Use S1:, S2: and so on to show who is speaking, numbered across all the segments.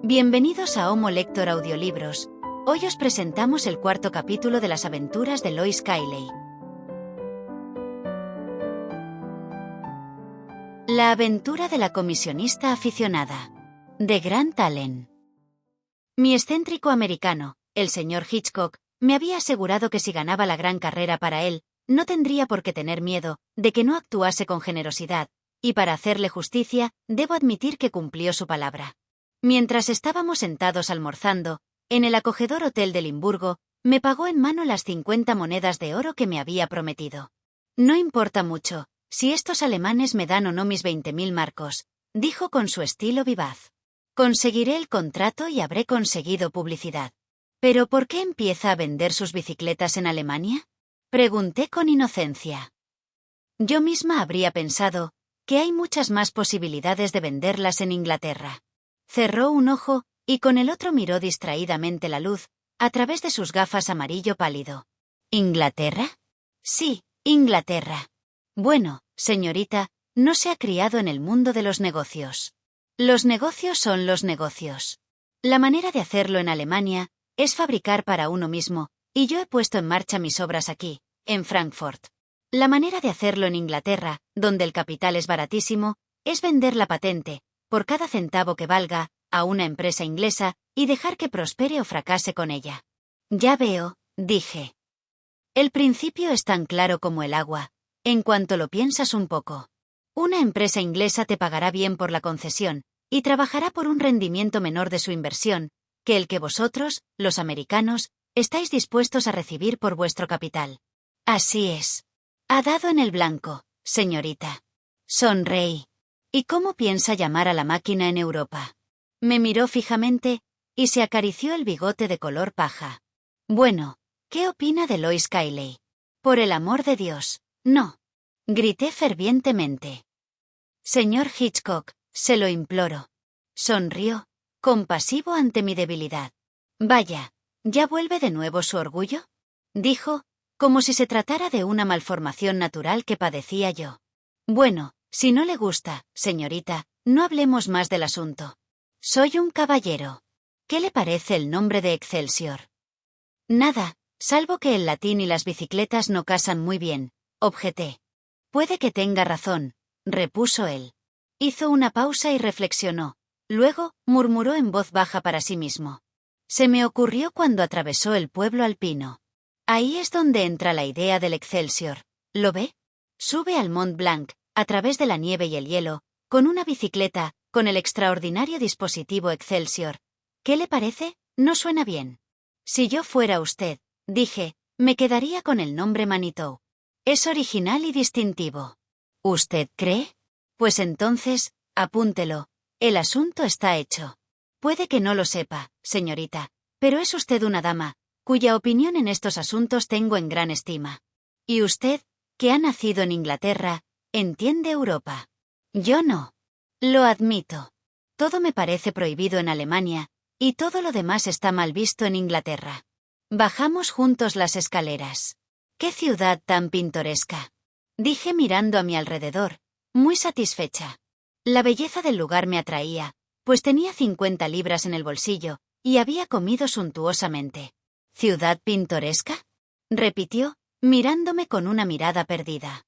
S1: Bienvenidos a Homo Lector Audiolibros. Hoy os presentamos el cuarto capítulo de las aventuras de Lois Cayley. La aventura de la comisionista aficionada, de Grant Allen. Mi excéntrico americano, el señor Hitchcock, me había asegurado que si ganaba la gran carrera para él, no tendría por qué tener miedo de que no actuase con generosidad, y para hacerle justicia, debo admitir que cumplió su palabra. Mientras estábamos sentados almorzando, en el acogedor hotel de Limburgo, me pagó en mano las 50 monedas de oro que me había prometido. No importa mucho, si estos alemanes me dan o no mis 20.000 marcos, dijo con su estilo vivaz. Conseguiré el contrato y habré conseguido publicidad. ¿Pero por qué empieza a vender sus bicicletas en Alemania? Pregunté con inocencia. Yo misma habría pensado que hay muchas más posibilidades de venderlas en Inglaterra. Cerró un ojo y con el otro miró distraídamente la luz, a través de sus gafas amarillo pálido. ¿Inglaterra? Sí, Inglaterra. Bueno, señorita, no se ha criado en el mundo de los negocios. Los negocios son los negocios. La manera de hacerlo en Alemania es fabricar para uno mismo, y yo he puesto en marcha mis obras aquí, en Frankfurt. La manera de hacerlo en Inglaterra, donde el capital es baratísimo, es vender la patente, por cada centavo que valga, a una empresa inglesa, y dejar que prospere o fracase con ella. Ya veo, dije. El principio es tan claro como el agua, en cuanto lo piensas un poco. Una empresa inglesa te pagará bien por la concesión, y trabajará por un rendimiento menor de su inversión, que el que vosotros, los americanos, estáis dispuestos a recibir por vuestro capital. Así es. Ha dado en el blanco, señorita. Sonreí. ¿Y cómo piensa llamar a la máquina en Europa? Me miró fijamente, y se acarició el bigote de color paja. Bueno, ¿qué opina de Lois Cayley? Por el amor de Dios, no. Grité fervientemente. Señor Hitchcock, se lo imploro. Sonrió, compasivo ante mi debilidad. Vaya, ¿ya vuelve de nuevo su orgullo? Dijo, como si se tratara de una malformación natural que padecía yo. Bueno, si no le gusta, señorita, no hablemos más del asunto. Soy un caballero. ¿Qué le parece el nombre de Excelsior? Nada, salvo que el latín y las bicicletas no casan muy bien, objeté. Puede que tenga razón, repuso él. Hizo una pausa y reflexionó. Luego, murmuró en voz baja para sí mismo. Se me ocurrió cuando atravesó el pueblo alpino. Ahí es donde entra la idea del Excelsior. ¿Lo ve? Sube al Mont Blanc, a través de la nieve y el hielo, con una bicicleta, con el extraordinario dispositivo Excelsior. ¿Qué le parece? ¿No suena bien? Si yo fuera usted, dije, me quedaría con el nombre Manitou. Es original y distintivo. ¿Usted cree? Pues entonces, apúntelo, el asunto está hecho. Puede que no lo sepa, señorita, pero es usted una dama, cuya opinión en estos asuntos tengo en gran estima. Y usted, que ha nacido en Inglaterra, entiende Europa. Yo no. Lo admito. Todo me parece prohibido en Alemania, y todo lo demás está mal visto en Inglaterra. Bajamos juntos las escaleras. ¡Qué ciudad tan pintoresca! Dije mirando a mi alrededor, muy satisfecha. La belleza del lugar me atraía, pues tenía 50 libras en el bolsillo, y había comido suntuosamente. ¿Ciudad pintoresca? Repitió, mirándome con una mirada perdida.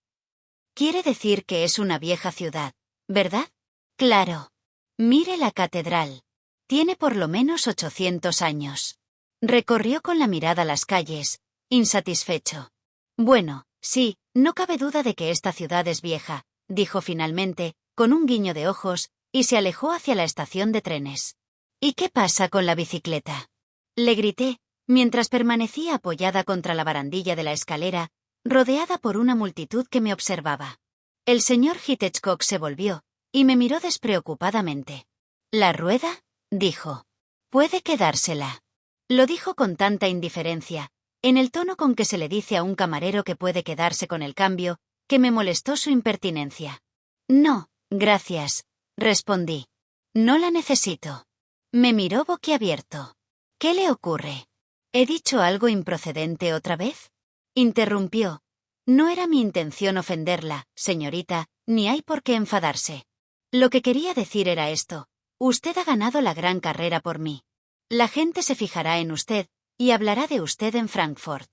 S1: Quiere decir que es una vieja ciudad, ¿verdad? Claro. Mire la catedral. Tiene por lo menos 800 años. Recorrió con la mirada las calles, insatisfecho. Bueno, sí, no cabe duda de que esta ciudad es vieja, dijo finalmente, con un guiño de ojos, y se alejó hacia la estación de trenes. ¿Y qué pasa con la bicicleta? Le grité, mientras permanecía apoyada contra la barandilla de la escalera, rodeada por una multitud que me observaba. El señor Hitchcock se volvió, y me miró despreocupadamente. ¿La rueda? Dijo. Puede quedársela. Lo dijo con tanta indiferencia, en el tono con que se le dice a un camarero que puede quedarse con el cambio, que me molestó su impertinencia. No, gracias, respondí. No la necesito. Me miró boquiabierto. ¿Qué le ocurre? ¿He dicho algo improcedente otra vez? Interrumpió. No era mi intención ofenderla, señorita, ni hay por qué enfadarse. Lo que quería decir era esto, Usted ha ganado la gran carrera por mí. La gente se fijará en usted y hablará de usted en Frankfurt.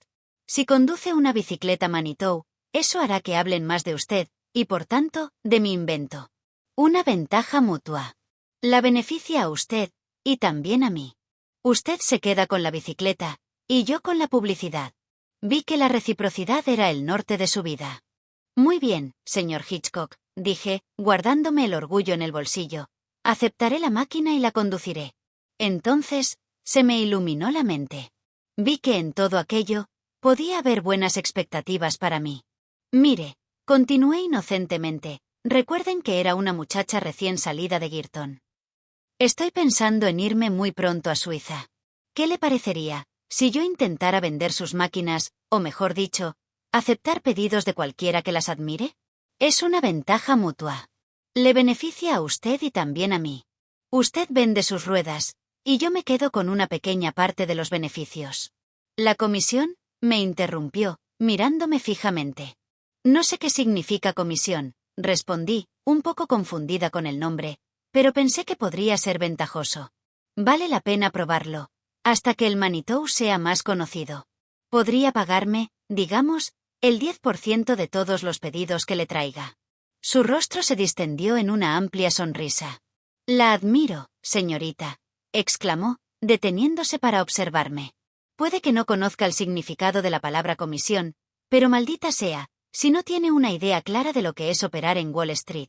S1: Si conduce una bicicleta Manitou, eso hará que hablen más de usted y, por tanto, de mi invento. Una ventaja mutua. La beneficia a usted y también a mí. Usted se queda con la bicicleta y yo con la publicidad. Vi que la reciprocidad era el norte de su vida. Muy bien, señor Hitchcock, dije, guardándome el orgullo en el bolsillo. Aceptaré la máquina y la conduciré. Entonces, se me iluminó la mente. Vi que en todo aquello podía haber buenas expectativas para mí. Mire, continué inocentemente, recuerden que era una muchacha recién salida de Girton. Estoy pensando en irme muy pronto a Suiza. ¿Qué le parecería si yo intentara vender sus máquinas, o mejor dicho, aceptar pedidos de cualquiera que las admire? Es una ventaja mutua. Le beneficia a usted y también a mí. Usted vende sus ruedas, y yo me quedo con una pequeña parte de los beneficios. ¿La comisión? Me interrumpió, mirándome fijamente. No sé qué significa comisión, respondí, un poco confundida con el nombre, pero pensé que podría ser ventajoso. Vale la pena probarlo, hasta que el Manitou sea más conocido. Podría pagarme, digamos, el 10% de todos los pedidos que le traiga. Su rostro se distendió en una amplia sonrisa. La admiro, señorita, exclamó, deteniéndose para observarme. Puede que no conozca el significado de la palabra comisión, pero maldita sea, si no tiene una idea clara de lo que es operar en Wall Street.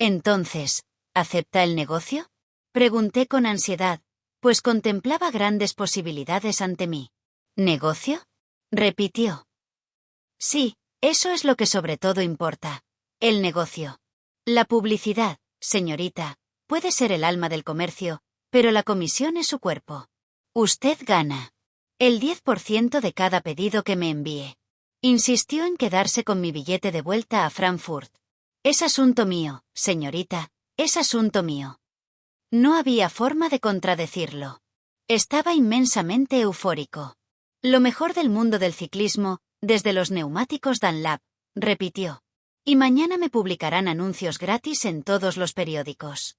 S1: Entonces, ¿acepta el negocio? Pregunté con ansiedad, pues contemplaba grandes posibilidades ante mí. ¿Negocio? Repitió. Sí, eso es lo que sobre todo importa. El negocio. La publicidad, señorita, puede ser el alma del comercio, pero la comisión es su cuerpo. Usted gana el 10% de cada pedido que me envíe. Insistió en quedarse con mi billete de vuelta a Frankfurt. Es asunto mío, señorita, es asunto mío. No había forma de contradecirlo. Estaba inmensamente eufórico. Lo mejor del mundo del ciclismo, desde los neumáticos Dunlap, repitió. Y mañana me publicarán anuncios gratis en todos los periódicos.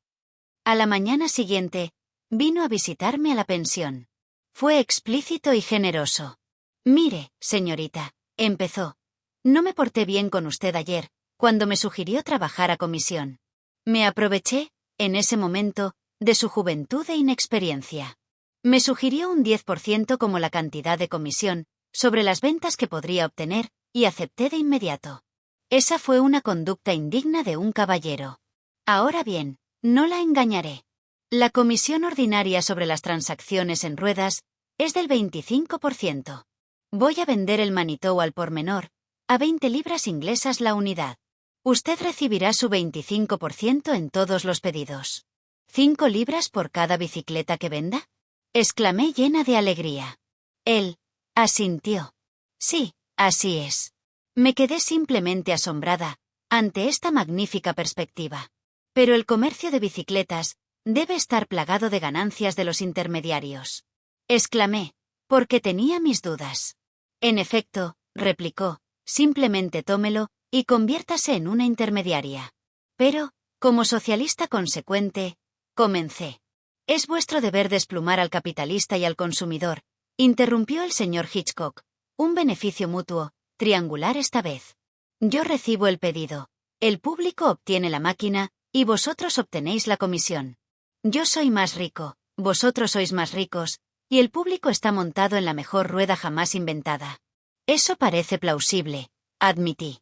S1: A la mañana siguiente, vino a visitarme a la pensión. Fue explícito y generoso. Mire, señorita, empezó. No me porté bien con usted ayer, cuando me sugirió trabajar a comisión. Me aproveché, en ese momento, de su juventud e inexperiencia. Me sugirió un 10% como la cantidad de comisión, sobre las ventas que podría obtener, y acepté de inmediato. Esa fue una conducta indigna de un caballero. Ahora bien, no la engañaré. La comisión ordinaria sobre las transacciones en ruedas es del 25%. Voy a vender el Manitou al por menor, a 20 libras inglesas la unidad. Usted recibirá su 25% en todos los pedidos. ¿5 libras por cada bicicleta que venda? Exclamé llena de alegría. Él asintió. Sí, así es. Me quedé simplemente asombrada ante esta magnífica perspectiva. Pero el comercio de bicicletas debe estar plagado de ganancias de los intermediarios. Exclamé, porque tenía mis dudas. En efecto, replicó, simplemente tómelo y conviértase en una intermediaria. Pero, como socialista consecuente, comencé. Es vuestro deber desplumar al capitalista y al consumidor, interrumpió el señor Hitchcock. Un beneficio mutuo, triangular esta vez. Yo recibo el pedido, el público obtiene la máquina, y vosotros obtenéis la comisión. Yo soy más rico, vosotros sois más ricos, y el público está montado en la mejor rueda jamás inventada. Eso parece plausible, admití.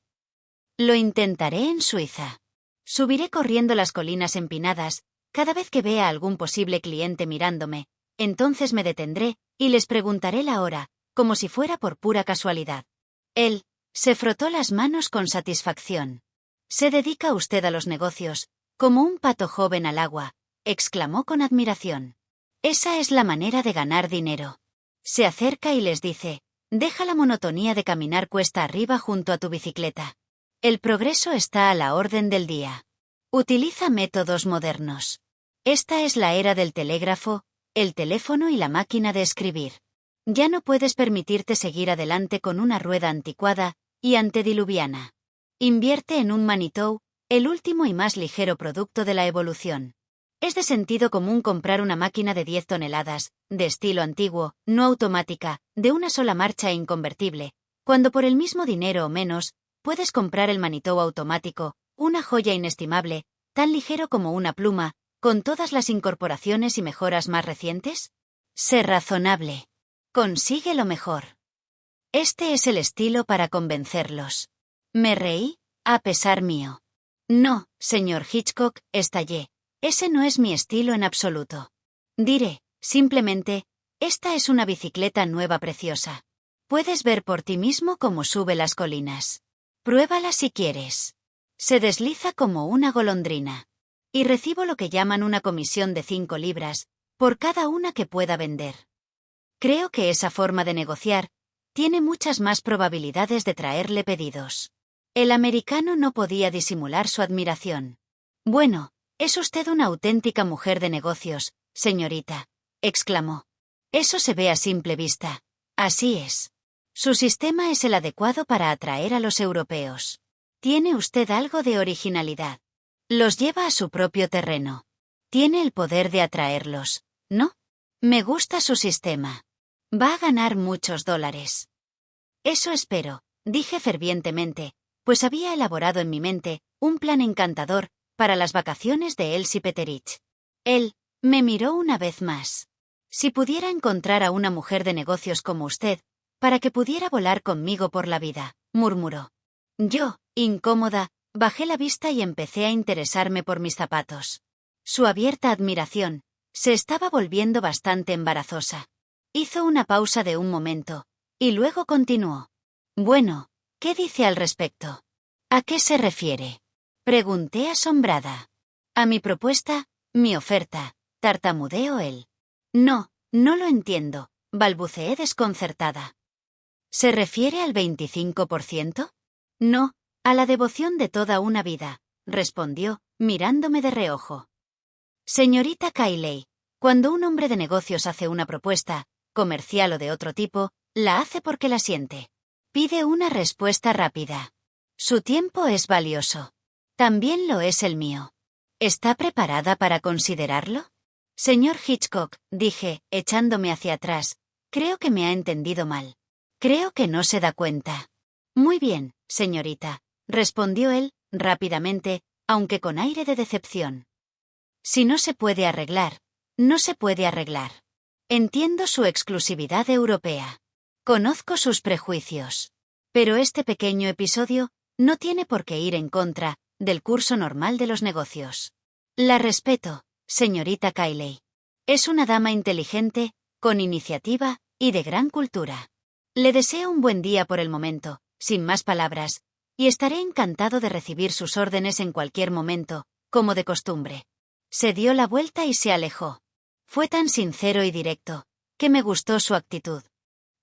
S1: Lo intentaré en Suiza. Subiré corriendo las colinas empinadas, cada vez que vea algún posible cliente mirándome, entonces me detendré, y les preguntaré la hora, como si fuera por pura casualidad. Él se frotó las manos con satisfacción. Se dedica usted a los negocios, como un pato joven al agua, exclamó con admiración. Esa es la manera de ganar dinero. Se acerca y les dice, deja la monotonía de caminar cuesta arriba junto a tu bicicleta. El progreso está a la orden del día. Utiliza métodos modernos. Esta es la era del telégrafo, el teléfono y la máquina de escribir. Ya no puedes permitirte seguir adelante con una rueda anticuada y antediluviana. Invierte en un Manitou, el último y más ligero producto de la evolución. Es de sentido común comprar una máquina de 10 toneladas, de estilo antiguo, no automática, de una sola marcha e inconvertible, cuando por el mismo dinero o menos, puedes comprar el Manitou automático, una joya inestimable, tan ligero como una pluma, con todas las incorporaciones y mejoras más recientes. Sé razonable. Consigue lo mejor. Este es el estilo para convencerlos. Me reí, a pesar mío. No, señor Hitchcock, estallé. Ese no es mi estilo en absoluto. Diré, simplemente, esta es una bicicleta nueva preciosa. Puedes ver por ti mismo cómo sube las colinas. Pruébala si quieres. Se desliza como una golondrina. Y recibo lo que llaman una comisión de 5 libras, por cada una que pueda vender. Creo que esa forma de negociar tiene muchas más probabilidades de traerle pedidos. El americano no podía disimular su admiración. Bueno, es usted una auténtica mujer de negocios, señorita, exclamó. Eso se ve a simple vista. Así es. Su sistema es el adecuado para atraer a los europeos. Tiene usted algo de originalidad. Los lleva a su propio terreno. Tiene el poder de atraerlos, ¿no? Me gusta su sistema. Va a ganar muchos dólares. Eso espero, dije fervientemente, pues había elaborado en mi mente un plan encantador para las vacaciones de Elsie Peterich. Él me miró una vez más. Si pudiera encontrar a una mujer de negocios como usted, para que pudiera volar conmigo por la vida, murmuró. Yo, incómoda, bajé la vista y empecé a interesarme por mis zapatos. Su abierta admiración se estaba volviendo bastante embarazosa. Hizo una pausa de un momento, y luego continuó. Bueno, ¿qué dice al respecto? ¿A qué se refiere? Pregunté asombrada. A mi propuesta, mi oferta, tartamudeó él. No, no lo entiendo, balbuceé desconcertada. ¿Se refiere al 25%? No, a la devoción de toda una vida, respondió, mirándome de reojo. Señorita Cayley, cuando un hombre de negocios hace una propuesta, comercial o de otro tipo, la hace porque la siente. Pide una respuesta rápida. Su tiempo es valioso. También lo es el mío. ¿Está preparada para considerarlo? Señor Hitchcock, dije, echándome hacia atrás, creo que me ha entendido mal. Creo que no se da cuenta. Muy bien, señorita, respondió él, rápidamente, aunque con aire de decepción. Si no se puede arreglar, no se puede arreglar. Entiendo su exclusividad europea. Conozco sus prejuicios. Pero este pequeño episodio no tiene por qué ir en contra del curso normal de los negocios. La respeto, señorita Cayley. Es una dama inteligente, con iniciativa y de gran cultura. Le deseo un buen día por el momento, sin más palabras, y estaré encantado de recibir sus órdenes en cualquier momento, como de costumbre. Se dio la vuelta y se alejó. Fue tan sincero y directo, que me gustó su actitud.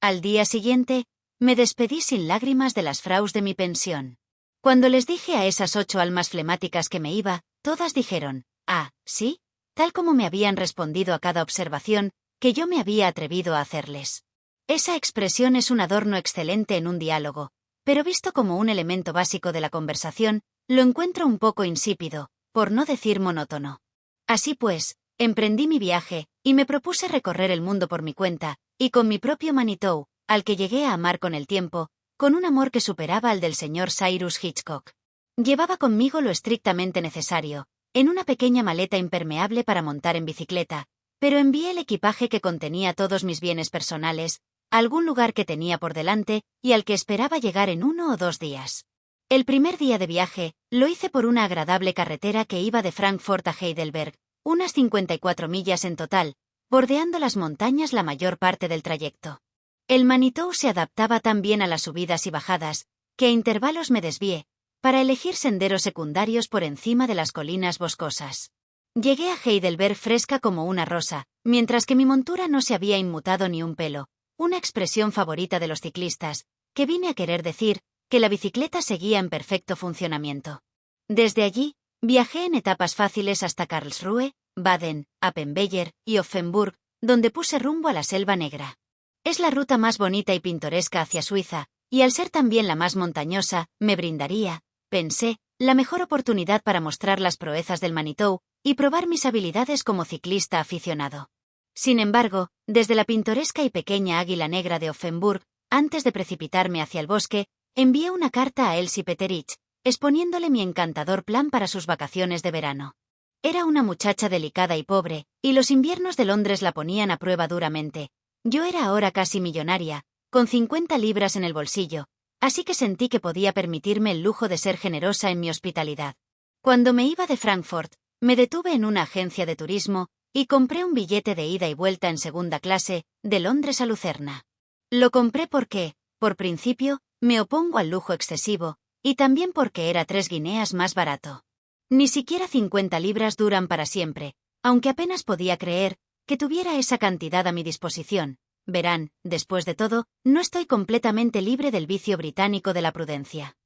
S1: Al día siguiente, me despedí sin lágrimas de las fraus de mi pensión. Cuando les dije a esas 8 almas flemáticas que me iba, todas dijeron, ah, ¿sí? Tal como me habían respondido a cada observación que yo me había atrevido a hacerles. Esa expresión es un adorno excelente en un diálogo, pero visto como un elemento básico de la conversación, lo encuentro un poco insípido, por no decir monótono. Así pues, emprendí mi viaje, y me propuse recorrer el mundo por mi cuenta, y con mi propio Manitou, al que llegué a amar con el tiempo, con un amor que superaba al del señor Cyrus Hitchcock. Llevaba conmigo lo estrictamente necesario, en una pequeña maleta impermeable para montar en bicicleta, pero envié el equipaje que contenía todos mis bienes personales, a algún lugar que tenía por delante y al que esperaba llegar en 1 o 2 días. El primer día de viaje, lo hice por una agradable carretera que iba de Frankfurt a Heidelberg, unas 54 millas en total, bordeando las montañas la mayor parte del trayecto. El Manitou se adaptaba tan bien a las subidas y bajadas, que a intervalos me desvié, para elegir senderos secundarios por encima de las colinas boscosas. Llegué a Heidelberg fresca como una rosa, mientras que mi montura no se había inmutado ni un pelo, una expresión favorita de los ciclistas, que vine a querer decir que la bicicleta seguía en perfecto funcionamiento. Desde allí, viajé en etapas fáciles hasta Karlsruhe, Baden, Appenweier y Offenburg, donde puse rumbo a la Selva Negra. Es la ruta más bonita y pintoresca hacia Suiza, y al ser también la más montañosa, me brindaría, pensé, la mejor oportunidad para mostrar las proezas del Manitou y probar mis habilidades como ciclista aficionado. Sin embargo, desde la pintoresca y pequeña Águila Negra de Offenburg, antes de precipitarme hacia el bosque, envié una carta a Elsie Peterich, exponiéndole mi encantador plan para sus vacaciones de verano. Era una muchacha delicada y pobre, y los inviernos de Londres la ponían a prueba duramente. Yo era ahora casi millonaria, con 50 libras en el bolsillo, así que sentí que podía permitirme el lujo de ser generosa en mi hospitalidad. Cuando me iba de Frankfurt, me detuve en una agencia de turismo y compré un billete de ida y vuelta en segunda clase, de Londres a Lucerna. Lo compré porque, por principio, me opongo al lujo excesivo, y también porque era 3 guineas más barato. Ni siquiera 50 libras duran para siempre, aunque apenas podía creer que tuviera esa cantidad a mi disposición. Verán, después de todo, no estoy completamente libre del vicio británico de la prudencia.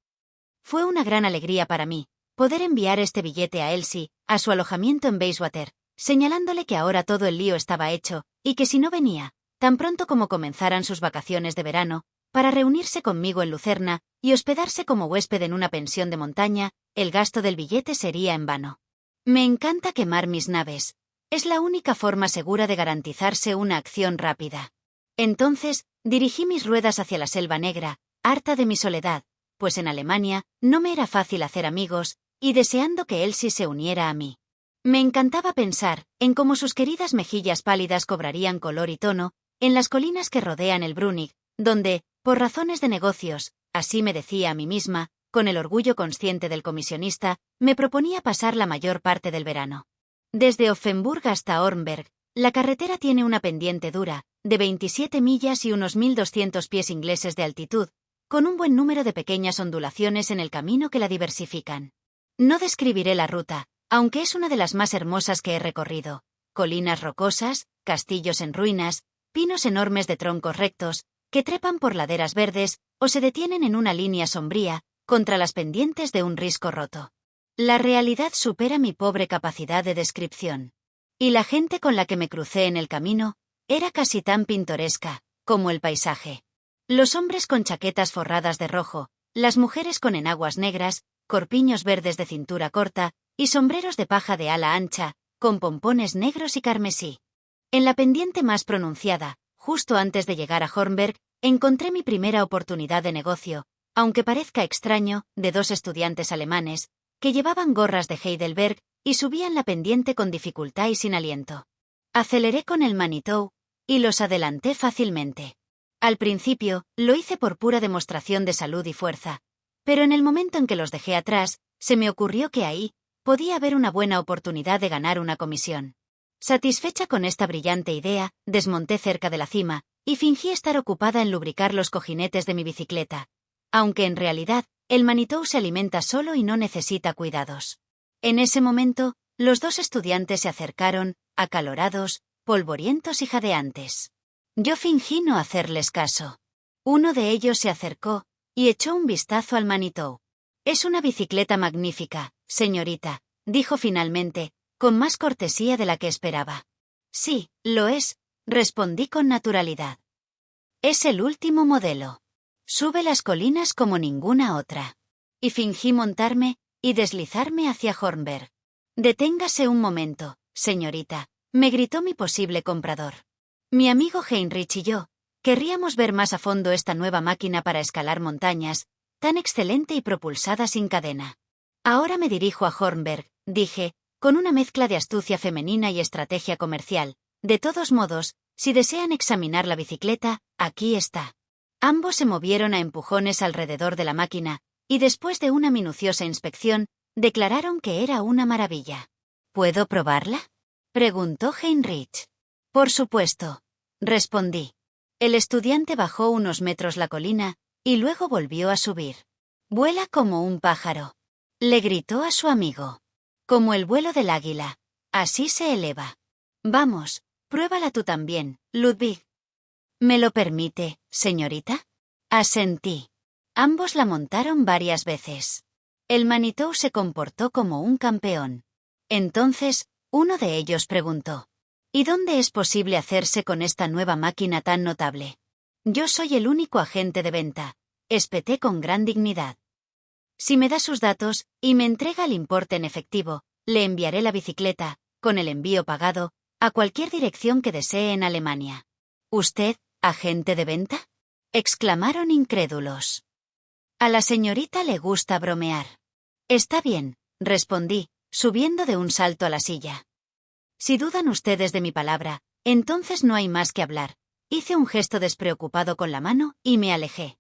S1: Fue una gran alegría para mí poder enviar este billete a Elsie, a su alojamiento en Bayswater, señalándole que ahora todo el lío estaba hecho, y que si no venía, tan pronto como comenzaran sus vacaciones de verano, para reunirse conmigo en Lucerna y hospedarse como huésped en una pensión de montaña, el gasto del billete sería en vano. Me encanta quemar mis naves. Es la única forma segura de garantizarse una acción rápida. Entonces, dirigí mis ruedas hacia la Selva Negra, harta de mi soledad, pues en Alemania no me era fácil hacer amigos, y deseando que Elsie se uniera a mí. Me encantaba pensar en cómo sus queridas mejillas pálidas cobrarían color y tono en las colinas que rodean el Brunig, donde, por razones de negocios, así me decía a mí misma, con el orgullo consciente del comisionista, me proponía pasar la mayor parte del verano. Desde Offenburg hasta Hornberg, la carretera tiene una pendiente dura, de 27 millas y unos 1.200 pies ingleses de altitud, con un buen número de pequeñas ondulaciones en el camino que la diversifican. No describiré la ruta, aunque es una de las más hermosas que he recorrido. Colinas rocosas, castillos en ruinas, pinos enormes de troncos rectos, que trepan por laderas verdes o se detienen en una línea sombría, contra las pendientes de un risco roto. La realidad supera mi pobre capacidad de descripción. Y la gente con la que me crucé en el camino era casi tan pintoresca como el paisaje. Los hombres con chaquetas forradas de rojo, las mujeres con enaguas negras, corpiños verdes de cintura corta y sombreros de paja de ala ancha, con pompones negros y carmesí. En la pendiente más pronunciada, justo antes de llegar a Hornberg, encontré mi primera oportunidad de negocio, aunque parezca extraño, de 2 estudiantes alemanes, que llevaban gorras de Heidelberg y subían la pendiente con dificultad y sin aliento. Aceleré con el Manitou y los adelanté fácilmente. Al principio, lo hice por pura demostración de salud y fuerza, pero en el momento en que los dejé atrás, se me ocurrió que ahí podía haber una buena oportunidad de ganar una comisión. Satisfecha con esta brillante idea, desmonté cerca de la cima y fingí estar ocupada en lubricar los cojinetes de mi bicicleta, aunque en realidad, el Manitou se alimenta solo y no necesita cuidados. En ese momento, los 2 estudiantes se acercaron, acalorados, polvorientos y jadeantes. Yo fingí no hacerles caso. Uno de ellos se acercó y echó un vistazo al Manitou. «Es una bicicleta magnífica, señorita», dijo finalmente, con más cortesía de la que esperaba. «Sí, lo es», respondí con naturalidad. «Es el último modelo. Sube las colinas como ninguna otra». Y fingí montarme y deslizarme hacia Hornberg. «Deténgase un momento, señorita», me gritó mi posible comprador. Mi amigo Heinrich y yo querríamos ver más a fondo esta nueva máquina para escalar montañas, tan excelente y propulsada sin cadena. «Ahora me dirijo a Hornberg», dije, con una mezcla de astucia femenina y estrategia comercial. «De todos modos, si desean examinar la bicicleta, aquí está». Ambos se movieron a empujones alrededor de la máquina, y después de una minuciosa inspección, declararon que era una maravilla. «¿Puedo probarla?», preguntó Heinrich. «Por supuesto», respondí. El estudiante bajó unos metros la colina, y luego volvió a subir. «Vuela como un pájaro», le gritó a su amigo. «Como el vuelo del águila. Así se eleva. Vamos, pruébala tú también, Ludwig». «¿Me lo permite, señorita?», asentí. Ambos la montaron varias veces. El Manitou se comportó como un campeón. Entonces, uno de ellos preguntó: «¿Y dónde es posible hacerse con esta nueva máquina tan notable?». «Yo soy el único agente de venta», espeté con gran dignidad. Si me da sus datos y me entrega el importe en efectivo, le enviaré la bicicleta, con el envío pagado, a cualquier dirección que desee en Alemania. ¿Usted, agente de venta?, exclamaron incrédulos. A la señorita le gusta bromear. Está bien, respondí, subiendo de un salto a la silla. Si dudan ustedes de mi palabra, entonces no hay más que hablar. Hice un gesto despreocupado con la mano y me alejé.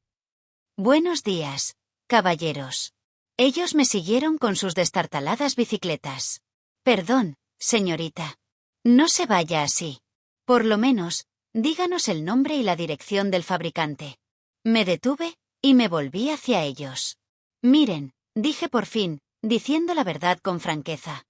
S1: Buenos días, caballeros. Ellos me siguieron con sus destartaladas bicicletas. Perdón, señorita. No se vaya así. Por lo menos, díganos el nombre y la dirección del fabricante. Me detuve y me volví hacia ellos. Miren, dije por fin, diciendo la verdad con franqueza.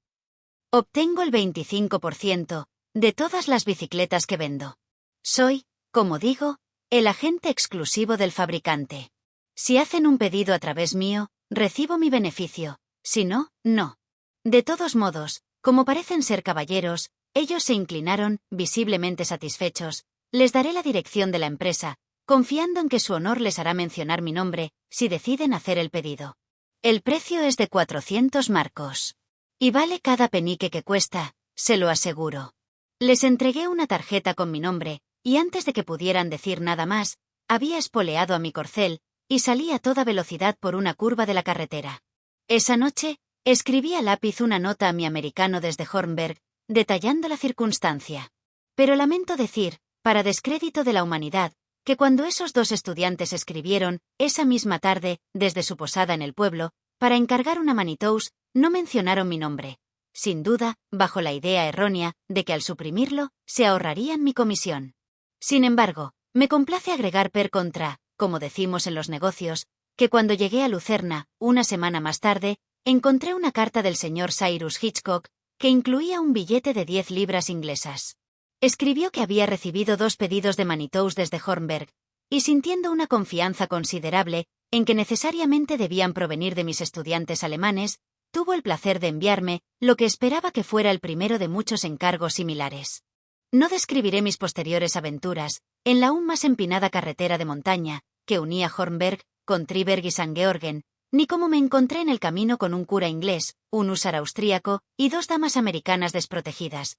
S1: Obtengo el 25% de todas las bicicletas que vendo. Soy, como digo, el agente exclusivo del fabricante. Si hacen un pedido a través mío, recibo mi beneficio. Si no, no. De todos modos, como parecen ser caballeros, ellos se inclinaron, visiblemente satisfechos. Les daré la dirección de la empresa, confiando en que su honor les hará mencionar mi nombre, si deciden hacer el pedido. El precio es de 400 marcos. Y vale cada penique que cuesta, se lo aseguro. Les entregué una tarjeta con mi nombre, y antes de que pudieran decir nada más, había espoleado a mi corcel, y salí a toda velocidad por una curva de la carretera. Esa noche, escribí a lápiz una nota a mi americano desde Hornberg, detallando la circunstancia. Pero lamento decir, para descrédito de la humanidad, que cuando esos dos estudiantes escribieron, esa misma tarde, desde su posada en el pueblo, para encargar una Manitous, no mencionaron mi nombre. Sin duda, bajo la idea errónea de que al suprimirlo, se ahorrarían mi comisión. Sin embargo, me complace agregar per contra, como decimos en los negocios, que cuando llegué a Lucerna, una semana más tarde, encontré una carta del señor Cyrus Hitchcock, que incluía un billete de 10 libras inglesas. Escribió que había recibido 2 pedidos de Manitous desde Hornberg, y sintiendo una confianza considerable, en que necesariamente debían provenir de mis estudiantes alemanes, tuvo el placer de enviarme lo que esperaba que fuera el primero de muchos encargos similares. No describiré mis posteriores aventuras, en la aún más empinada carretera de montaña, que unía Hornberg con Triberg y San Georgen, ni cómo me encontré en el camino con un cura inglés, un húsar austríaco y 2 damas americanas desprotegidas,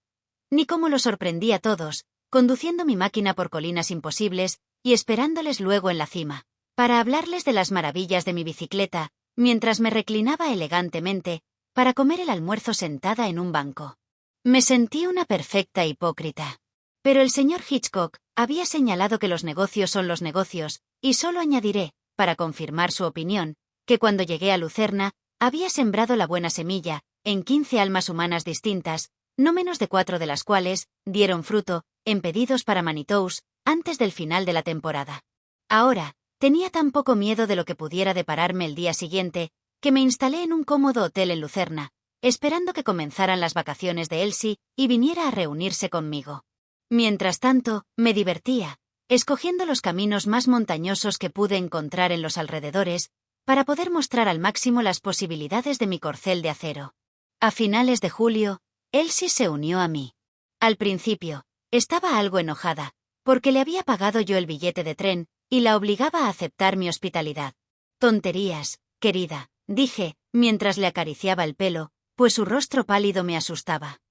S1: ni cómo los sorprendí a todos, conduciendo mi máquina por colinas imposibles y esperándoles luego en la cima, para hablarles de las maravillas de mi bicicleta, mientras me reclinaba elegantemente, para comer el almuerzo sentada en un banco. Me sentí una perfecta hipócrita. Pero el señor Hitchcock había señalado que los negocios son los negocios, y solo añadiré, para confirmar su opinión, que cuando llegué a Lucerna, había sembrado la buena semilla, en 15 almas humanas distintas, no menos de 4 de las cuales dieron fruto, en pedidos para Manitous, antes del final de la temporada. Ahora, tenía tan poco miedo de lo que pudiera depararme el día siguiente, que me instalé en un cómodo hotel en Lucerna, esperando que comenzaran las vacaciones de Elsie y viniera a reunirse conmigo. Mientras tanto, me divertía, escogiendo los caminos más montañosos que pude encontrar en los alrededores, para poder mostrar al máximo las posibilidades de mi corcel de acero. A finales de julio, Elsie se unió a mí. Al principio, estaba algo enojada, porque le había pagado yo el billete de tren, y la obligaba a aceptar mi hospitalidad. Tonterías, querida, dije, mientras le acariciaba el pelo, pues su rostro pálido me asustaba.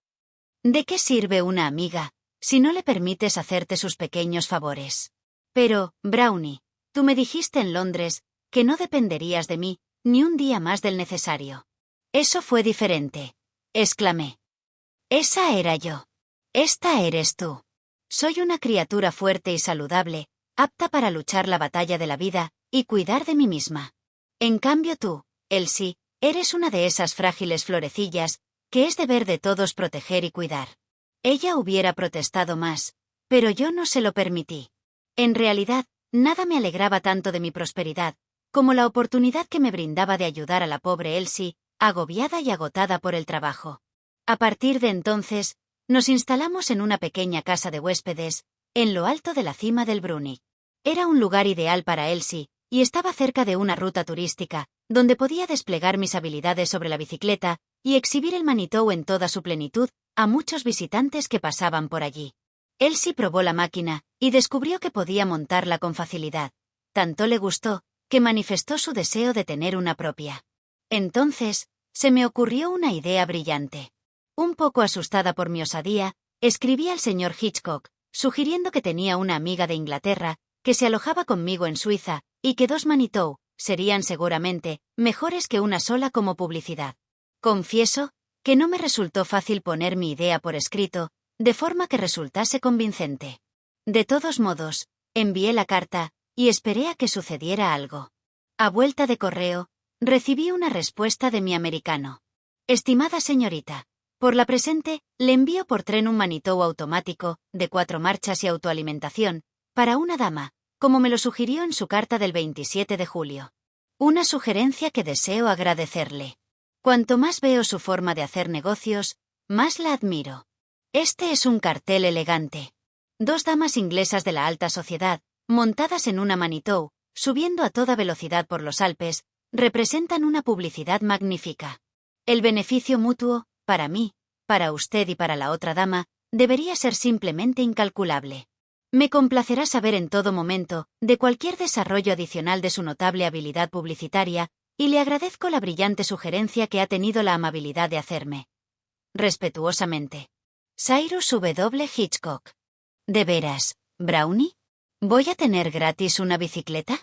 S1: ¿De qué sirve una amiga, si no le permites hacerte sus pequeños favores? Pero, Brownie, tú me dijiste en Londres que no dependerías de mí, ni un día más del necesario. Eso fue diferente, exclamé. Esa era yo. Esta eres tú. Soy una criatura fuerte y saludable, apta para luchar la batalla de la vida y cuidar de mí misma. En cambio tú, Elsie, eres una de esas frágiles florecillas que es deber de todos proteger y cuidar. Ella hubiera protestado más, pero yo no se lo permití. En realidad, nada me alegraba tanto de mi prosperidad, como la oportunidad que me brindaba de ayudar a la pobre Elsie, agobiada y agotada por el trabajo. A partir de entonces, nos instalamos en una pequeña casa de huéspedes, en lo alto de la cima del Brunig. Era un lugar ideal para Elsie, y estaba cerca de una ruta turística, donde podía desplegar mis habilidades sobre la bicicleta y exhibir el Manitou en toda su plenitud a muchos visitantes que pasaban por allí. Elsie probó la máquina y descubrió que podía montarla con facilidad. Tanto le gustó, que manifestó su deseo de tener una propia. Entonces, se me ocurrió una idea brillante. Un poco asustada por mi osadía, escribí al señor Hitchcock, sugiriendo que tenía una amiga de Inglaterra, que se alojaba conmigo en Suiza, y que 2 Manitou serían seguramente mejores que una sola como publicidad. Confieso que no me resultó fácil poner mi idea por escrito, de forma que resultase convincente. De todos modos, envié la carta, y esperé a que sucediera algo. A vuelta de correo, recibí una respuesta de mi americano. Estimada señorita, por la presente, le envío por tren un Manitou automático, de 4 marchas y autoalimentación, para una dama, como me lo sugirió en su carta del 27 de julio. Una sugerencia que deseo agradecerle. Cuanto más veo su forma de hacer negocios, más la admiro. Este es un cartel elegante. 2 damas inglesas de la alta sociedad, montadas en una Manitou, subiendo a toda velocidad por los Alpes, representan una publicidad magnífica. El beneficio mutuo, para mí, para usted y para la otra dama, debería ser simplemente incalculable. Me complacerá saber en todo momento de cualquier desarrollo adicional de su notable habilidad publicitaria, y le agradezco la brillante sugerencia que ha tenido la amabilidad de hacerme. Respetuosamente. Cyrus W. Hitchcock. ¿De veras, Brownie? ¿Voy a tener gratis una bicicleta?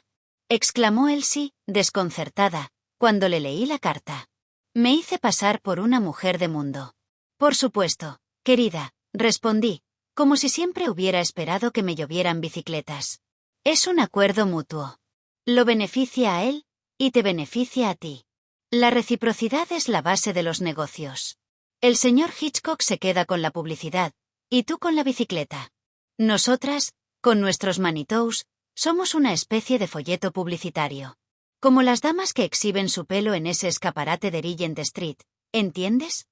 S1: Exclamó Elsie, desconcertada, cuando le leí la carta. Me hice pasar por una mujer de mundo. Por supuesto, querida, respondí, como si siempre hubiera esperado que me llovieran bicicletas. Es un acuerdo mutuo. Lo beneficia a él, y te beneficia a ti. La reciprocidad es la base de los negocios. El señor Hitchcock se queda con la publicidad, y tú con la bicicleta. Nosotras, con nuestros Manitous, somos una especie de folleto publicitario. Como las damas que exhiben su pelo en ese escaparate de Regent Street, ¿entiendes?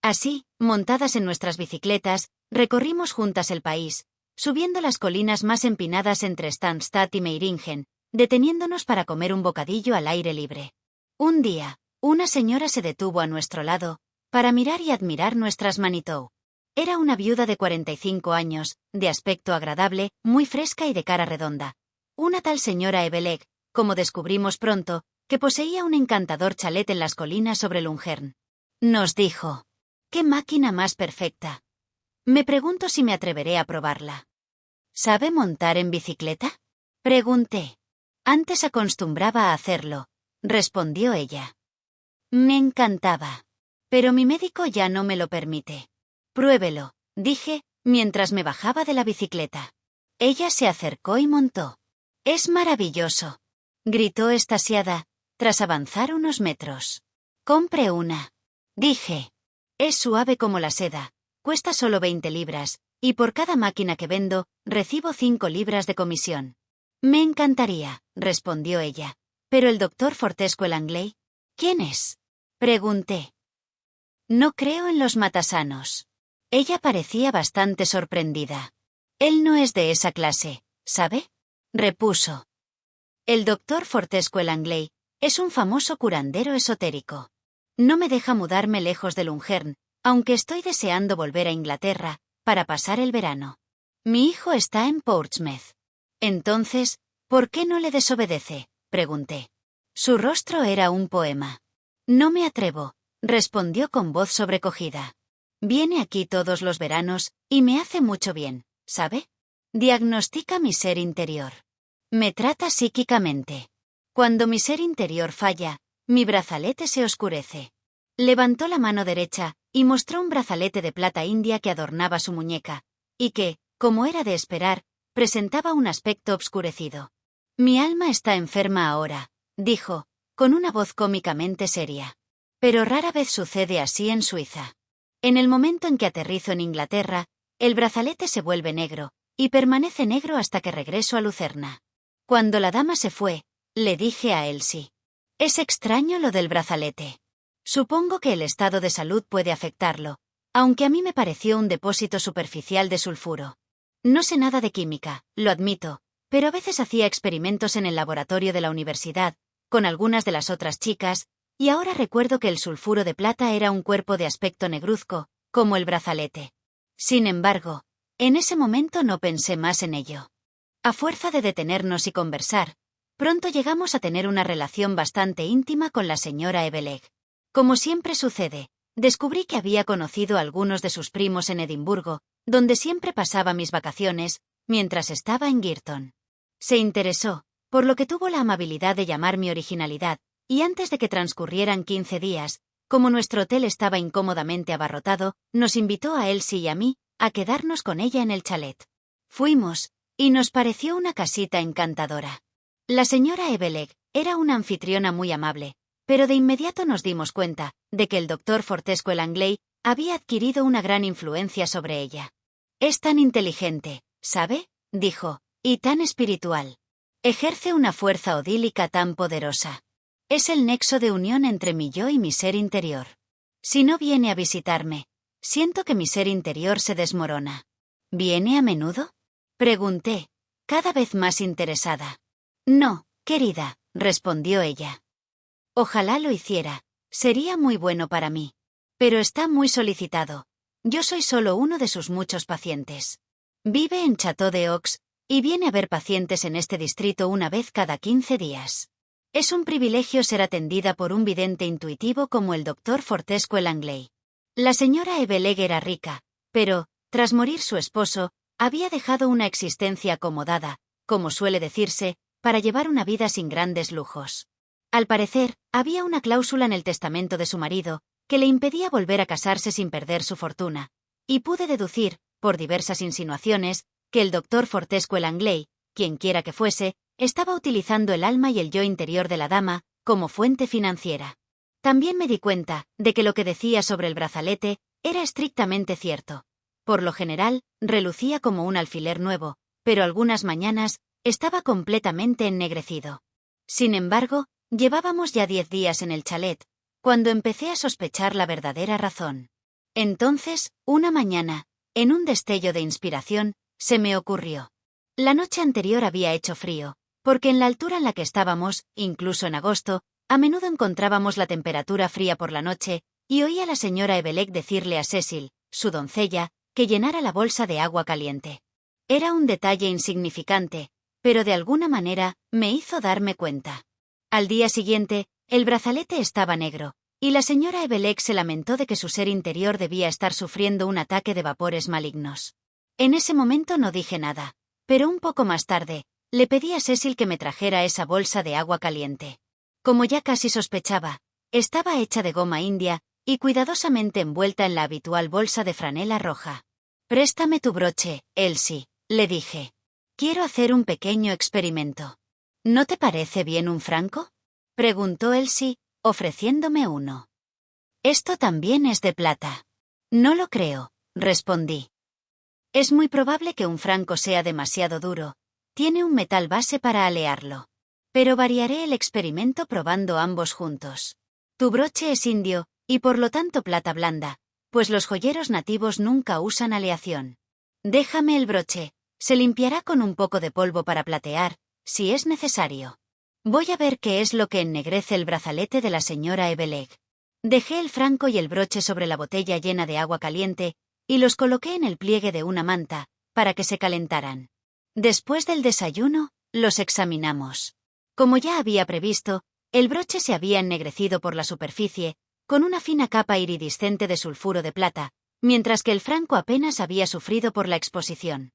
S1: Así, montadas en nuestras bicicletas, recorrimos juntas el país, subiendo las colinas más empinadas entre Stansstad y Meiringen, deteniéndonos para comer un bocadillo al aire libre. Un día, una señora se detuvo a nuestro lado, para mirar y admirar nuestras Manitou. Era una viuda de 45 años, de aspecto agradable, muy fresca y de cara redonda. Una tal señora Eveleg, como descubrimos pronto, que poseía un encantador chalet en las colinas sobre Lungern. Nos dijo: «¡Qué máquina más perfecta! Me pregunto si me atreveré a probarla». ¿Sabe montar en bicicleta?, pregunté. Antes acostumbraba a hacerlo, respondió ella. Me encantaba. Pero mi médico ya no me lo permite. Pruébelo, dije, mientras me bajaba de la bicicleta. Ella se acercó y montó. Es maravilloso, gritó extasiada, tras avanzar unos metros. Compre una, dije. Es suave como la seda, cuesta solo 20 libras, y por cada máquina que vendo, recibo 5 libras de comisión. Me encantaría, respondió ella. Pero el doctor Fortescue Langley, ¿quién es?, pregunté. No creo en los matasanos. Ella parecía bastante sorprendida. Él no es de esa clase, ¿sabe?, repuso. El doctor Fortescue Langley es un famoso curandero esotérico. No me deja mudarme lejos de Lungern, aunque estoy deseando volver a Inglaterra para pasar el verano. Mi hijo está en Portsmouth. Entonces, ¿por qué no le desobedece?, pregunté. Su rostro era un poema. No me atrevo, respondió con voz sobrecogida. Viene aquí todos los veranos, y me hace mucho bien, ¿sabe? Diagnostica mi ser interior. Me trata psíquicamente. Cuando mi ser interior falla, mi brazalete se oscurece. Levantó la mano derecha, y mostró un brazalete de plata india que adornaba su muñeca, y que, como era de esperar, presentaba un aspecto obscurecido. Mi alma está enferma ahora, dijo, con una voz cómicamente seria. Pero rara vez sucede así en Suiza. En el momento en que aterrizo en Inglaterra, el brazalete se vuelve negro, y permanece negro hasta que regreso a Lucerna. Cuando la dama se fue, le dije a Elsie: es extraño lo del brazalete. Supongo que el estado de salud puede afectarlo, aunque a mí me pareció un depósito superficial de sulfuro. No sé nada de química, lo admito, pero a veces hacía experimentos en el laboratorio de la universidad, con algunas de las otras chicas, y ahora recuerdo que el sulfuro de plata era un cuerpo de aspecto negruzco, como el brazalete. Sin embargo, en ese momento no pensé más en ello. A fuerza de detenernos y conversar, Pronto llegamos a tener una relación bastante íntima con la señora Evelegh. Como siempre sucede, descubrí que había conocido a algunos de sus primos en Edimburgo, donde siempre pasaba mis vacaciones, mientras estaba en Girton. Se interesó, por lo que tuvo la amabilidad de llamar mi originalidad, y antes de que transcurrieran 15 días, como nuestro hotel estaba incómodamente abarrotado, nos invitó a Elsie y a mí a quedarnos con ella en el chalet. Fuimos, y nos pareció una casita encantadora. La señora Evelegh era una anfitriona muy amable, pero de inmediato nos dimos cuenta de que el doctor Fortescue Langley había adquirido una gran influencia sobre ella. «Es tan inteligente, ¿sabe?», dijo, «y tan espiritual. Ejerce una fuerza odílica tan poderosa. Es el nexo de unión entre mi yo y mi ser interior. Si no viene a visitarme, siento que mi ser interior se desmorona». «¿Viene a menudo?», pregunté, cada vez más interesada. «No, querida», respondió ella. «Ojalá lo hiciera, sería muy bueno para mí. Pero está muy solicitado. Yo soy solo uno de sus muchos pacientes. Vive en Château-d'Eux y viene a ver pacientes en este distrito una vez cada 15 días. Es un privilegio ser atendida por un vidente intuitivo como el doctor Fortescue Langley». La señora Evelegh era rica, pero, tras morir su esposo, había dejado una existencia acomodada, como suele decirse, para llevar una vida sin grandes lujos. Al parecer, había una cláusula en el testamento de su marido que le impedía volver a casarse sin perder su fortuna, y pude deducir, por diversas insinuaciones, que el doctor Fortescue Langley, quienquiera que fuese, estaba utilizando el alma y el yo interior de la dama como fuente financiera. También me di cuenta de que lo que decía sobre el brazalete era estrictamente cierto. Por lo general, relucía como un alfiler nuevo, pero algunas mañanas estaba completamente ennegrecido. Sin embargo, llevábamos ya 10 días en el chalet, cuando empecé a sospechar la verdadera razón. Entonces, una mañana, en un destello de inspiración, se me ocurrió. La noche anterior había hecho frío, porque en la altura en la que estábamos, incluso en agosto, a menudo encontrábamos la temperatura fría por la noche, y oí a la señora Evelegh decirle a Cecil, su doncella, que llenara la bolsa de agua caliente. Era un detalle insignificante, pero de alguna manera me hizo darme cuenta. Al día siguiente, el brazalete estaba negro, y la señora Evelegh se lamentó de que su ser interior debía estar sufriendo un ataque de vapores malignos. En ese momento no dije nada, pero un poco más tarde, le pedí a Cecil que me trajera esa bolsa de agua caliente. Como ya casi sospechaba, estaba hecha de goma india y cuidadosamente envuelta en la habitual bolsa de franela roja. «Préstame tu broche, Elsie», le dije. «Quiero hacer un pequeño experimento». «¿No te parece bien un franco?», preguntó Elsie, ofreciéndome uno. «Esto también es de plata». «No lo creo», respondí. «Es muy probable que un franco sea demasiado duro. Tiene un metal base para alearlo. Pero variaré el experimento probando ambos juntos. Tu broche es indio, y por lo tanto plata blanda, pues los joyeros nativos nunca usan aleación. Déjame el broche, se limpiará con un poco de polvo para platear, si es necesario. Voy a ver qué es lo que ennegrece el brazalete de la señora Evelegh». Dejé el franco y el broche sobre la botella llena de agua caliente, y los coloqué en el pliegue de una manta, para que se calentaran. Después del desayuno, los examinamos. Como ya había previsto, el broche se había ennegrecido por la superficie, con una fina capa iridiscente de sulfuro de plata, mientras que el franco apenas había sufrido por la exposición.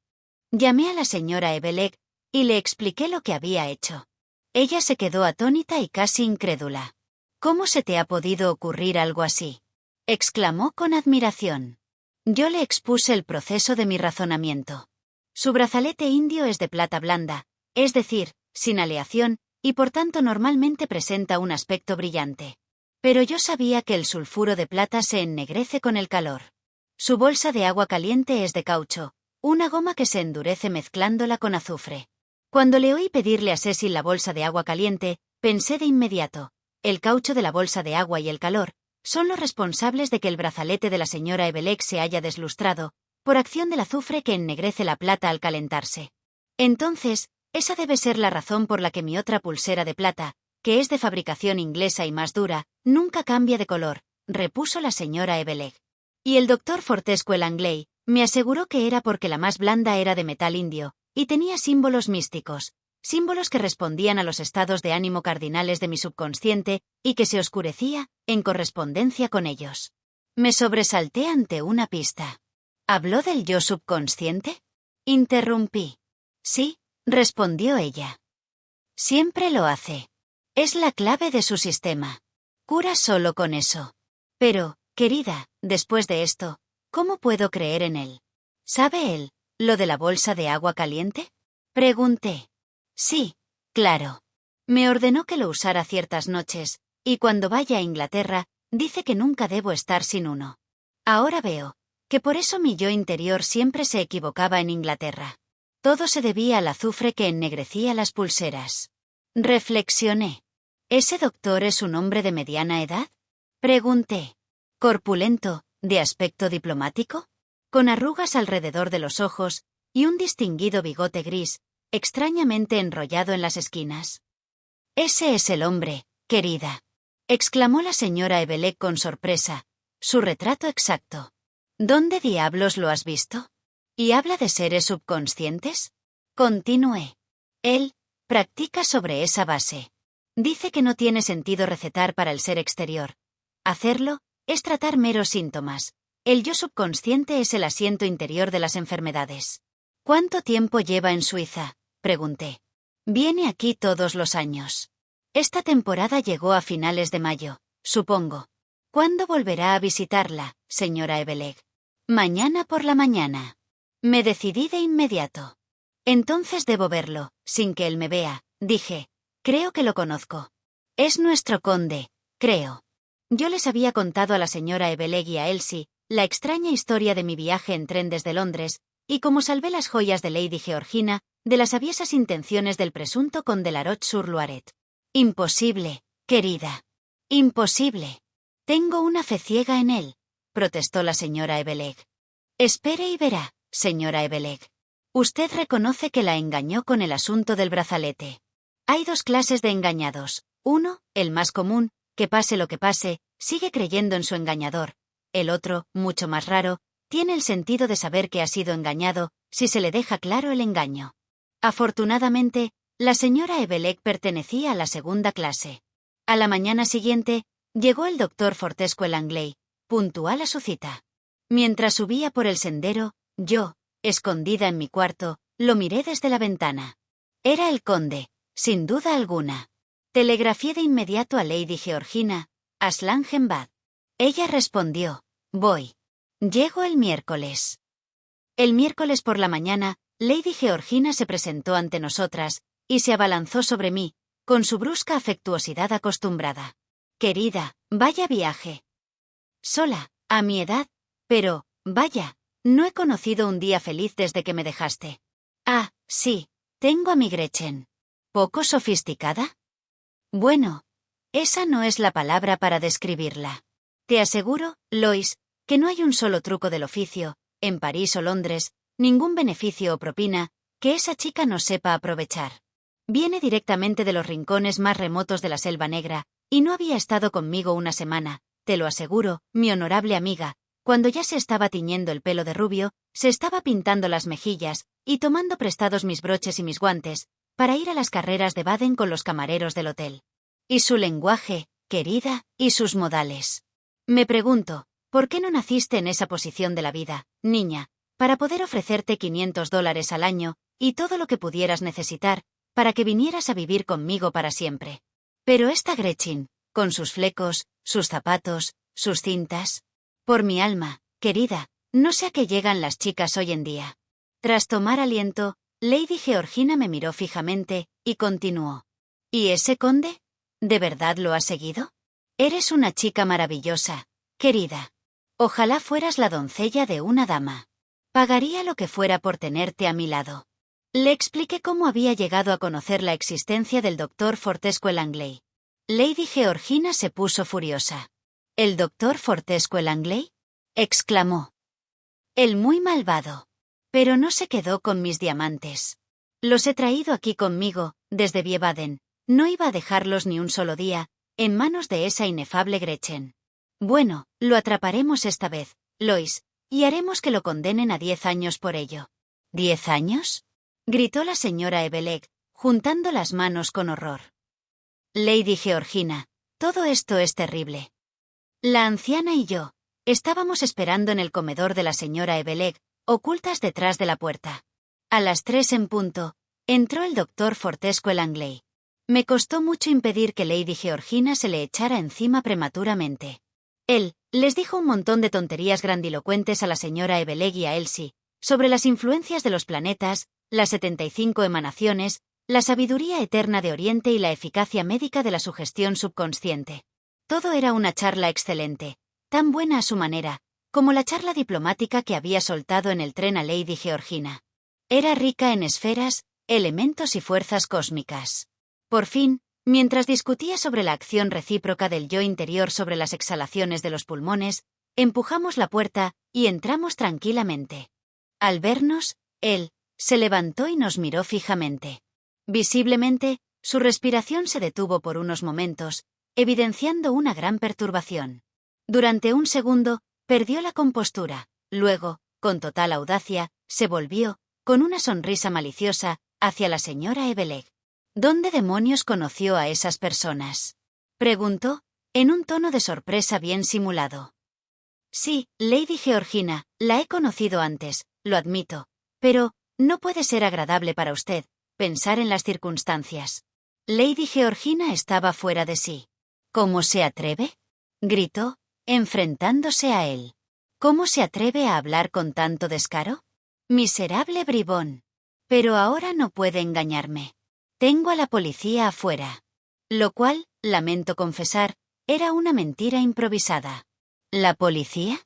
S1: Llamé a la señora Evelegh y le expliqué lo que había hecho. Ella se quedó atónita y casi incrédula. «¿Cómo se te ha podido ocurrir algo así?», exclamó con admiración. Yo le expuse el proceso de mi razonamiento. Su brazalete indio es de plata blanda, es decir, sin aleación, y por tanto normalmente presenta un aspecto brillante. Pero yo sabía que el sulfuro de plata se ennegrece con el calor. Su bolsa de agua caliente es de caucho, una goma que se endurece mezclándola con azufre. Cuando le oí pedirle a Cecil la bolsa de agua caliente, pensé de inmediato, el caucho de la bolsa de agua y el calor son los responsables de que el brazalete de la señora Evelegh se haya deslustrado, por acción del azufre que ennegrece la plata al calentarse. Entonces, esa debe ser la razón por la que mi otra pulsera de plata, que es de fabricación inglesa y más dura, nunca cambia de color, repuso la señora Evelegh. Y el doctor Fortescue Langley me aseguró que era porque la más blanda era de metal indio, y tenía símbolos místicos, símbolos que respondían a los estados de ánimo cardinales de mi subconsciente y que se oscurecía en correspondencia con ellos. Me sobresalté ante una pista. ¿Habló del yo subconsciente? Interrumpí. Sí, respondió ella. Siempre lo hace. Es la clave de su sistema. Cura solo con eso. Pero, querida, después de esto, ¿cómo puedo creer en él? ¿Sabe él lo de la bolsa de agua caliente? Pregunté. Sí, claro. Me ordenó que lo usara ciertas noches, y cuando vaya a Inglaterra, dice que nunca debo estar sin uno. Ahora veo que por eso mi yo interior siempre se equivocaba en Inglaterra. Todo se debía al azufre que ennegrecía las pulseras. Reflexioné. ¿Ese doctor es un hombre de mediana edad? Pregunté. ¿Corpulento, de aspecto diplomático? Con arrugas alrededor de los ojos y un distinguido bigote gris, extrañamente enrollado en las esquinas. Ese es el hombre, querida, exclamó la señora Evelec con sorpresa. Su retrato exacto. ¿Dónde diablos lo has visto? ¿Y habla de seres subconscientes? Continué. Él practica sobre esa base. Dice que no tiene sentido recetar para el ser exterior. Hacerlo es tratar meros síntomas. El yo subconsciente es el asiento interior de las enfermedades. ¿Cuánto tiempo lleva en Suiza? Pregunté. Viene aquí todos los años. Esta temporada llegó a finales de mayo, supongo. ¿Cuándo volverá a visitarla, señora Evelec? Mañana por la mañana. Me decidí de inmediato. Entonces debo verlo, sin que él me vea, dije. Creo que lo conozco. Es nuestro conde, creo. Yo les había contado a la señora Evelec y a Elsie la extraña historia de mi viaje en tren desde Londres, y cómo salvé las joyas de Lady Georgina de las aviesas intenciones del presunto conde La Roche-sur-Loiret. Imposible, querida. Imposible. Tengo una fe ciega en él, protestó la señora Evelec. Espere y verá, señora Evelec. Usted reconoce que la engañó con el asunto del brazalete. Hay dos clases de engañados. Uno, el más común, que pase lo que pase, sigue creyendo en su engañador. El otro, mucho más raro, tiene el sentido de saber que ha sido engañado, si se le deja claro el engaño. Afortunadamente, la señora Evelec pertenecía a la segunda clase. A la mañana siguiente, llegó el doctor Fortescue Langley, puntual a su cita. Mientras subía por el sendero, yo, escondida en mi cuarto, lo miré desde la ventana. Era el conde, sin duda alguna. Telegrafié de inmediato a Lady Georgina, a Schlangenbad. Ella respondió, voy. Llego el miércoles. El miércoles por la mañana, Lady Georgina se presentó ante nosotras, y se abalanzó sobre mí, con su brusca afectuosidad acostumbrada. Querida, vaya viaje. Sola, a mi edad, pero, vaya, no he conocido un día feliz desde que me dejaste. Ah, sí, tengo a mi Gretchen. ¿Poco sofisticada? Bueno, esa no es la palabra para describirla. Te aseguro, Lois, que no hay un solo truco del oficio, en París o Londres, ningún beneficio o propina, que esa chica no sepa aprovechar. Viene directamente de los rincones más remotos de la Selva Negra, y no había estado conmigo una semana, te lo aseguro, mi honorable amiga. Cuando ya se estaba tiñendo el pelo de rubio, se estaba pintando las mejillas, y tomando prestados mis broches y mis guantes, para ir a las carreras de Baden con los camareros del hotel. Y su lenguaje, querida, y sus modales. Me pregunto, ¿por qué no naciste en esa posición de la vida, niña, para poder ofrecerte $500 al año, y todo lo que pudieras necesitar, para que vinieras a vivir conmigo para siempre? Pero esta Gretchen, con sus flecos, sus zapatos, sus cintas. Por mi alma, querida, no sé a qué llegan las chicas hoy en día. Tras tomar aliento, Lady Georgina me miró fijamente, y continuó. ¿Y ese conde? ¿De verdad lo has seguido? Eres una chica maravillosa, querida. Ojalá fueras la doncella de una dama. Pagaría lo que fuera por tenerte a mi lado. Le expliqué cómo había llegado a conocer la existencia del doctor Fortescue Langley. Lady Georgina se puso furiosa. ¿El doctor Fortescue Langley? Exclamó. El muy malvado. Pero no se quedó con mis diamantes. Los he traído aquí conmigo, desde Wiesbaden. No iba a dejarlos ni un solo día, en manos de esa inefable Gretchen. Bueno, lo atraparemos esta vez, Lois, y haremos que lo condenen a 10 años por ello. ¿10 años? Gritó la señora Evelec, juntando las manos con horror. Lady Georgina, todo esto es terrible. La anciana y yo estábamos esperando en el comedor de la señora Evelegh, ocultas detrás de la puerta. A las 3 en punto, entró el doctor Fortescue Langley. Me costó mucho impedir que Lady Georgina se le echara encima prematuramente. Él les dijo un montón de tonterías grandilocuentes a la señora Evelegh y a Elsie, sobre las influencias de los planetas, las 75 emanaciones, la sabiduría eterna de Oriente y la eficacia médica de la sugestión subconsciente. Todo era una charla excelente, tan buena a su manera, como la charla diplomática que había soltado en el tren a Lady Georgina. Era rica en esferas, elementos y fuerzas cósmicas. Por fin, mientras discutía sobre la acción recíproca del yo interior sobre las exhalaciones de los pulmones, empujamos la puerta y entramos tranquilamente. Al vernos, él se levantó y nos miró fijamente. Visiblemente, su respiración se detuvo por unos momentos, evidenciando una gran perturbación. Durante un segundo, perdió la compostura, luego, con total audacia, se volvió, con una sonrisa maliciosa, hacia la señora Evelegh. ¿Dónde demonios conoció a esas personas?, preguntó, en un tono de sorpresa bien simulado. Sí, Lady Georgina, la he conocido antes, lo admito, pero no puede ser agradable para usted pensar en las circunstancias. Lady Georgina estaba fuera de sí. ¿Cómo se atreve?, gritó, enfrentándose a él. ¿Cómo se atreve a hablar con tanto descaro? Miserable bribón. Pero ahora no puede engañarme. Tengo a la policía afuera. Lo cual, lamento confesar, era una mentira improvisada. ¿La policía?,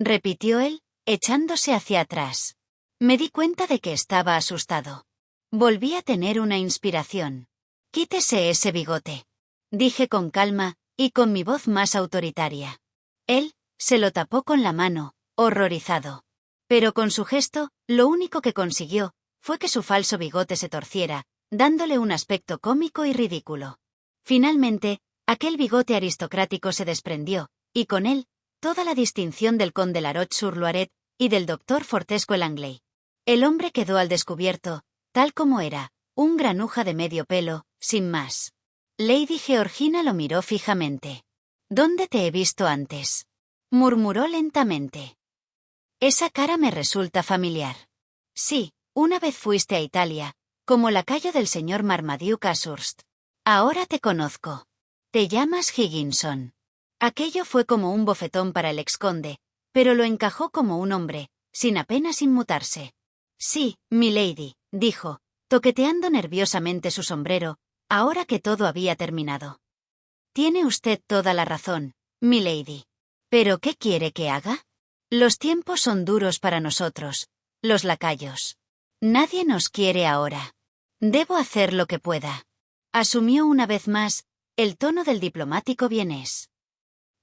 S1: repitió él, echándose hacia atrás. Me di cuenta de que estaba asustado. Volví a tener una inspiración. Quítese ese bigote, dije con calma, y con mi voz más autoritaria. Él se lo tapó con la mano, horrorizado. Pero con su gesto, lo único que consiguió fue que su falso bigote se torciera, dándole un aspecto cómico y ridículo. Finalmente, aquel bigote aristocrático se desprendió, y con él, toda la distinción del conde La Roche-sur-Loiret y del doctor Fortescue Langley. El hombre quedó al descubierto, tal como era, un granuja de medio pelo, sin más. Lady Georgina lo miró fijamente. ¿Dónde te he visto antes?, murmuró lentamente. Esa cara me resulta familiar. Sí, una vez fuiste a Italia, como lacayo del señor Marmaduke Ashurst. Ahora te conozco. Te llamas Higginson. Aquello fue como un bofetón para el exconde, pero lo encajó como un hombre, sin apenas inmutarse. Sí, milady, dijo, toqueteando nerviosamente su sombrero, ahora que todo había terminado. Tiene usted toda la razón, milady. ¿Pero qué quiere que haga? Los tiempos son duros para nosotros, los lacayos. Nadie nos quiere ahora. Debo hacer lo que pueda. Asumió una vez más el tono del diplomático vienés.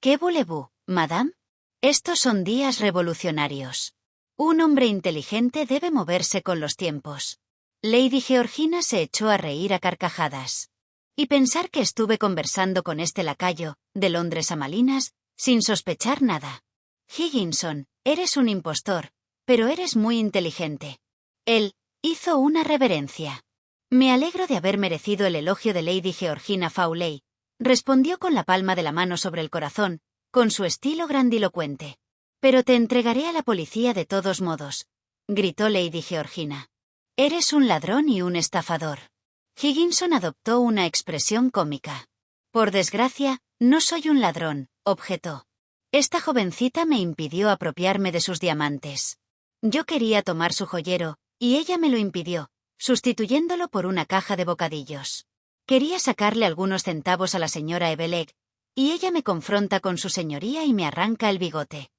S1: ¿Qué voulez-vous, madame? Estos son días revolucionarios. Un hombre inteligente debe moverse con los tiempos. Lady Georgina se echó a reír a carcajadas. Y pensar que estuve conversando con este lacayo, de Londres a Malinas, sin sospechar nada. Higginson, eres un impostor, pero eres muy inteligente. Él hizo una reverencia. Me alegro de haber merecido el elogio de Lady Georgina Fawley, respondió con la palma de la mano sobre el corazón, con su estilo grandilocuente. Pero te entregaré a la policía de todos modos, gritó Lady Georgina. Eres un ladrón y un estafador. Higginson adoptó una expresión cómica. Por desgracia, no soy un ladrón, objetó. Esta jovencita me impidió apropiarme de sus diamantes. Yo quería tomar su joyero, y ella me lo impidió, sustituyéndolo por una caja de bocadillos. Quería sacarle algunos centavos a la señora Evelegh, y ella me confronta con su señoría y me arranca el bigote.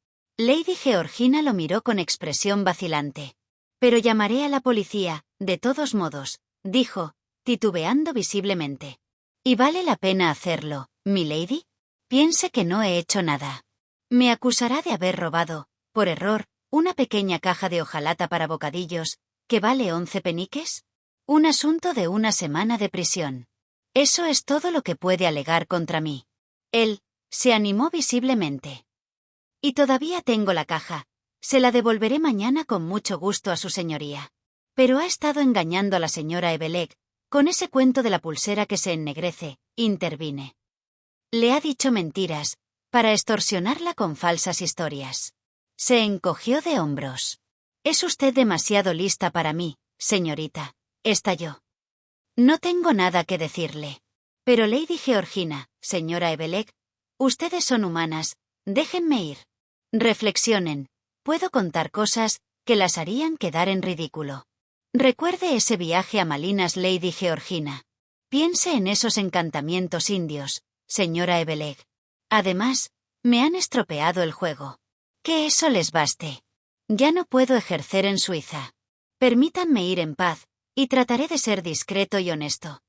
S1: Lady Georgina lo miró con expresión vacilante. Pero llamaré a la policía, de todos modos, dijo, titubeando visiblemente. ¿Y vale la pena hacerlo, milady? Piense que no he hecho nada. Me acusará de haber robado, por error, una pequeña caja de hojalata para bocadillos, que vale 11 peniques. Un asunto de una semana de prisión. Eso es todo lo que puede alegar contra mí. Él se animó visiblemente. Y todavía tengo la caja. Se la devolveré mañana con mucho gusto a su señoría. Pero ha estado engañando a la señora Evelegh, Con ese cuento de la pulsera que se ennegrece, intervine. Le ha dicho mentiras, para extorsionarla con falsas historias. Se encogió de hombros. Es usted demasiado lista para mí, señorita, estalló. No tengo nada que decirle. Pero Lady Georgina, señora Evelec, ustedes son humanas, déjenme ir. Reflexionen, puedo contar cosas que las harían quedar en ridículo. Recuerde ese viaje a Malinas, Lady Georgina. Piense en esos encantamientos indios, señora Evelec. Además, me han estropeado el juego. Que eso les baste. Ya no puedo ejercer en Suiza. Permítanme ir en paz, y trataré de ser discreto y honesto.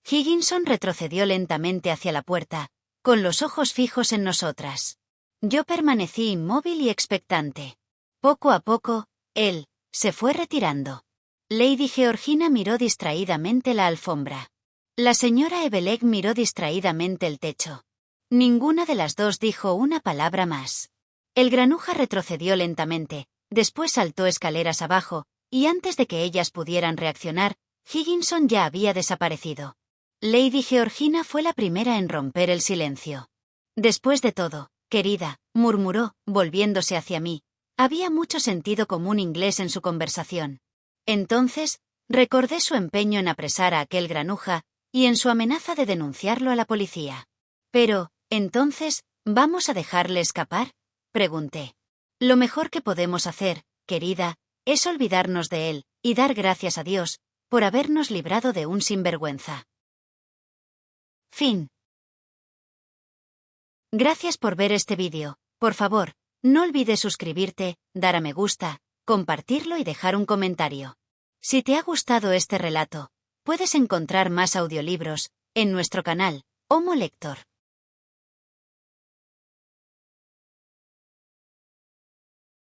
S1: Higginson retrocedió lentamente hacia la puerta, con los ojos fijos en nosotras. Yo permanecí inmóvil y expectante. Poco a poco, él se fue retirando. Lady Georgina miró distraídamente la alfombra. La señora Evelec miró distraídamente el techo. Ninguna de las dos dijo una palabra más. El granuja retrocedió lentamente, después saltó escaleras abajo, y antes de que ellas pudieran reaccionar, Higginson ya había desaparecido. Lady Georgina fue la primera en romper el silencio. Después de todo, querida, murmuró, volviéndose hacia mí, había mucho sentido común inglés en su conversación. Entonces, recordé su empeño en apresar a aquel granuja, y en su amenaza de denunciarlo a la policía. Pero, entonces, ¿vamos a dejarle escapar?, pregunté. Lo mejor que podemos hacer, querida, es olvidarnos de él, y dar gracias a Dios, por habernos librado de un sinvergüenza. Fin. Gracias por ver este vídeo. Por favor, no olvides suscribirte, dar a me gusta, compartirlo y dejar un comentario. Si te ha gustado este relato, puedes encontrar más audiolibros en nuestro canal, Homo Lector.